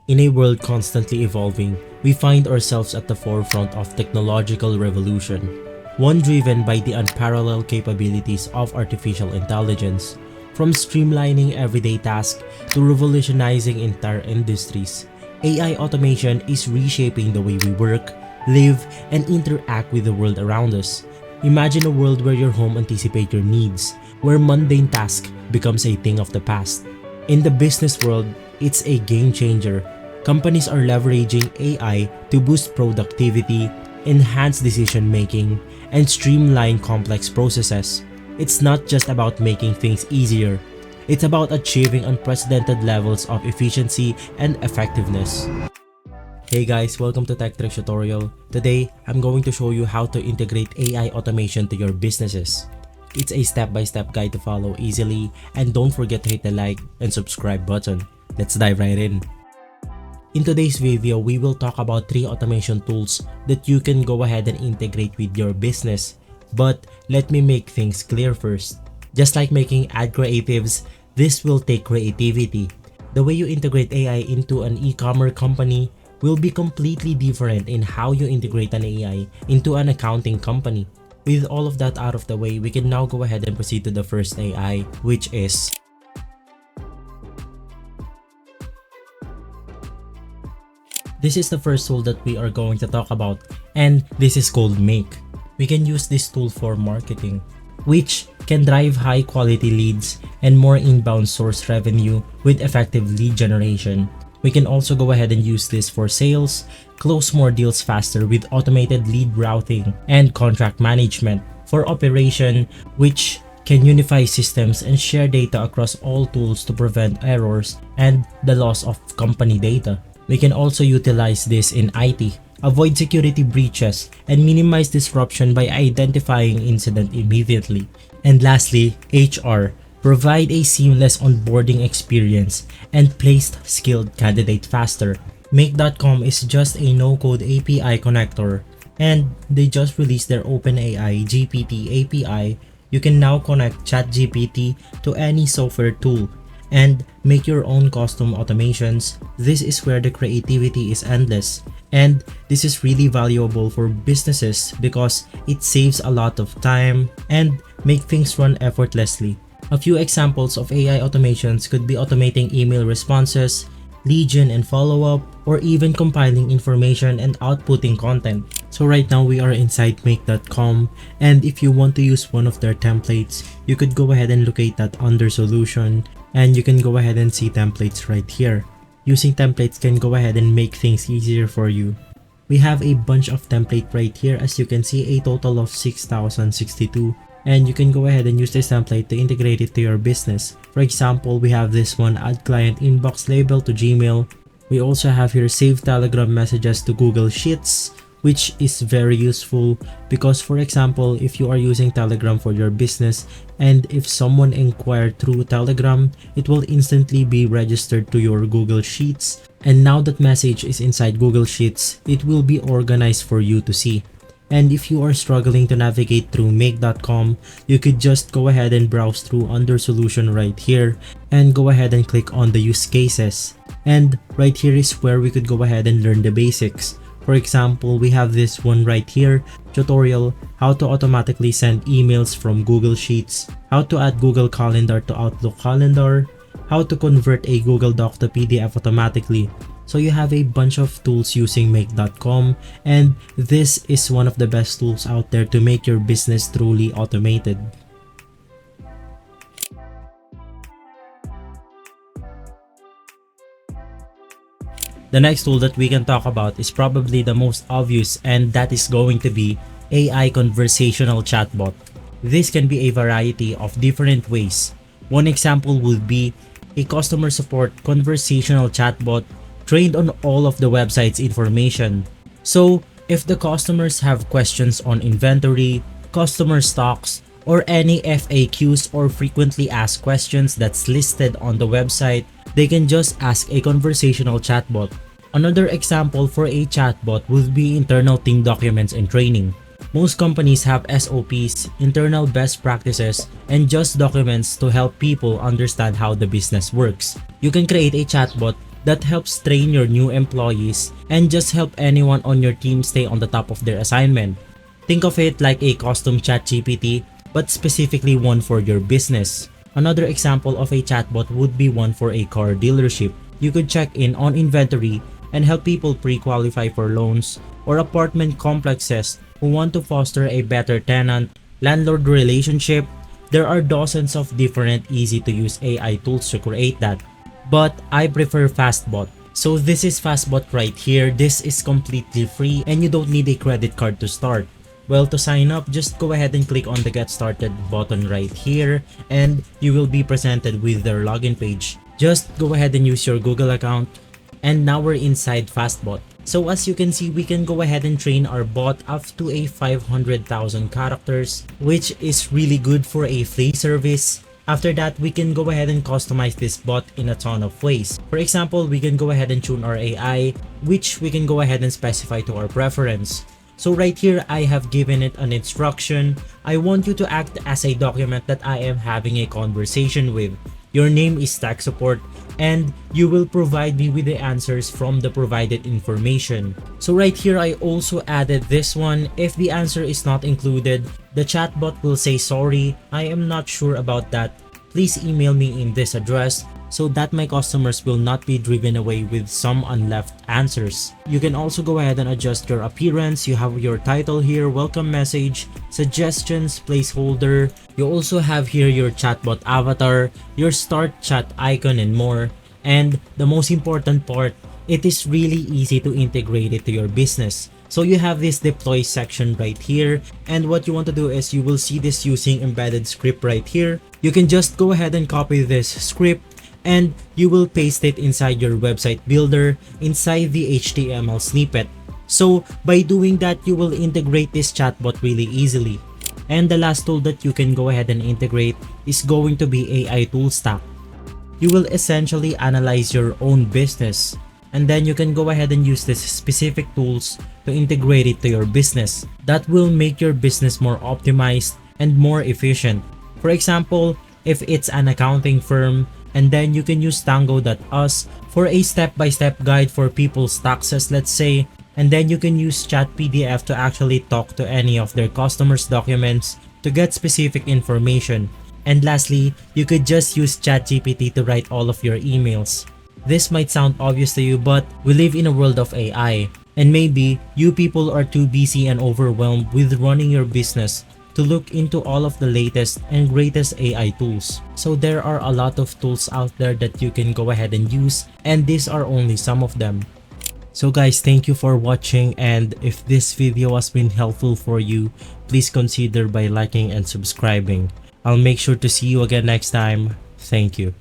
In a world constantly evolving, we find ourselves at the forefront of technological revolution, one driven by the unparalleled capabilities of artificial intelligence. From streamlining everyday tasks to revolutionizing entire industries, AI automation is reshaping the way we work, live, and interact with the world around us. Imagine a world where your home anticipates your needs, where mundane tasks becomes a thing of the past. In the business world, it's a game changer. Companies are leveraging AI to boost productivity, enhance decision making, and streamline complex processes. It's not just about making things easier, it's about achieving unprecedented levels of efficiency and effectiveness. Hey guys, welcome to Tech Tricks tutorial. Today, I'm going to show you how to integrate AI automation to your businesses. It's a step-by-step guide to follow easily, and don't forget to hit the like and subscribe button. Let's dive right in. In today's video, we will talk about 3 automation tools that you can go ahead and integrate with your business. But let me make things clear first. Just like making ad creatives, this will take creativity. The way you integrate AI into an e-commerce company will be completely different in how you integrate an AI into an accounting company. With all of that out of the way, we can now go ahead and proceed to the first AI, which is this is the first tool that we are going to talk about, and this is called Make. We can use this tool for marketing, which can drive high quality leads and more inbound source revenue with effective lead generation. We can also go ahead and use this for sales, close more deals faster with automated lead routing and contract management. For operation, which can unify systems and share data across all tools to prevent errors and the loss of company data. We can also utilize this in IT, avoid security breaches, and minimize disruption by identifying incident immediately. And lastly, HR. Provide a seamless onboarding experience and place skilled candidate faster. Make.com is just a no-code API connector, and they just released their OpenAI GPT API. You can now connect ChatGPT to any software tool and make your own custom automations. This is where the creativity is endless, and this is really valuable for businesses because it saves a lot of time and make things run effortlessly. A few examples of AI automations could be automating email responses, lead gen and follow-up, or even compiling information and outputting content. So right now we are inside make.com, and if you want to use one of their templates, you could go ahead and locate that under solution, and you can go ahead and see templates right here. Using templates can go ahead and make things easier for you. We have a bunch of template right here, as you can see, a total of 6,062. And you can go ahead and use this template to integrate it to your business. For example, we have this one, add client inbox label to Gmail. We also have here save Telegram messages to Google Sheets, which is very useful because, for example, if you are using Telegram for your business and if someone inquired through Telegram, it will instantly be registered to your Google Sheets. And now that message is inside Google Sheets, it will be organized for you to see. And if you are struggling to navigate through make.com, you could just go ahead and browse through under solution right here and go ahead and click on the use cases. And right here is where we could go ahead and learn the basics. For example, we have this one right here, tutorial, how to automatically send emails from Google Sheets, how to add Google Calendar to Outlook Calendar, how to convert a Google Doc to PDF automatically. So you have a bunch of tools using make.com, and this is one of the best tools out there to make your business truly automated. The next tool that we can talk about is probably the most obvious, and that is going to be AI conversational chatbot. This can be a variety of different ways. One example would be a customer support conversational chatbot trained on all of the website's information. So if the customers have questions on inventory, customer stocks, or any FAQs or frequently asked questions that's listed on the website, they can just ask a conversational chatbot. Another example for a chatbot would be internal team documents and training. Most companies have SOPs, internal best practices, and just documents to help people understand how the business works. You can create a chatbot that helps train your new employees and just help anyone on your team stay on the top of their assignment. Think of it like a custom chat GPT, but specifically one for your business. Another example of a chatbot would be one for a car dealership. You could check in on inventory and help people pre-qualify for loans, or apartment complexes who want to foster a better tenant-landlord relationship. There are dozens of different easy-to-use AI tools to create that. But I prefer Fastbot. So this is Fastbot right here. This is completely free and you don't need a credit card to start. Well, to sign up, just go ahead and click on the Get Started button right here and you will be presented with their login page. Just go ahead and use your Google account. And now we're inside Fastbot. So as you can see, we can go ahead and train our bot up to a 500,000 characters, which is really good for a free service. After that, we can go ahead and customize this bot in a ton of ways. For example, we can go ahead and tune our AI, which we can go ahead and specify to our preference. So right here, I have given it an instruction. I want you to act as a document that I am having a conversation with. Your name is tech support and you will provide me with the answers from the provided information. So right here, I also added this one. If the answer is not included, the chatbot will say sorry, I am not sure about that. Please email me in this address so that my customers will not be driven away with some unleft answers. You can also go ahead and adjust your appearance. You have your title here, welcome message, suggestions, placeholder. You also have here your chatbot avatar, your start chat icon and more. And the most important part, it is really easy to integrate it to your business. So you have this deploy section right here, and what you want to do is you will see this using embedded script right here. You can just go ahead and copy this script and you will paste it inside your website builder inside the HTML snippet. So by doing that, you will integrate this chatbot really easily. And the last tool that you can go ahead and integrate is going to be AI tool stack. You will essentially analyze your own business and then you can go ahead and use these specific tools to integrate it to your business. That will make your business more optimized and more efficient. For example, if it's an accounting firm, and then you can use Tango.us for a step-by-step guide for people's taxes, let's say, and then you can use Chat PDF to actually talk to any of their customers' documents to get specific information. And lastly, you could just use ChatGPT to write all of your emails. This might sound obvious to you, but we live in a world of AI, and maybe you people are too busy and overwhelmed with running your business to look into all of the latest and greatest AI tools. So there are a lot of tools out there that you can go ahead and use, and these are only some of them. So guys, thank you for watching, and if this video has been helpful for you, please consider by liking and subscribing. I'll make sure to see you again next time. Thank you.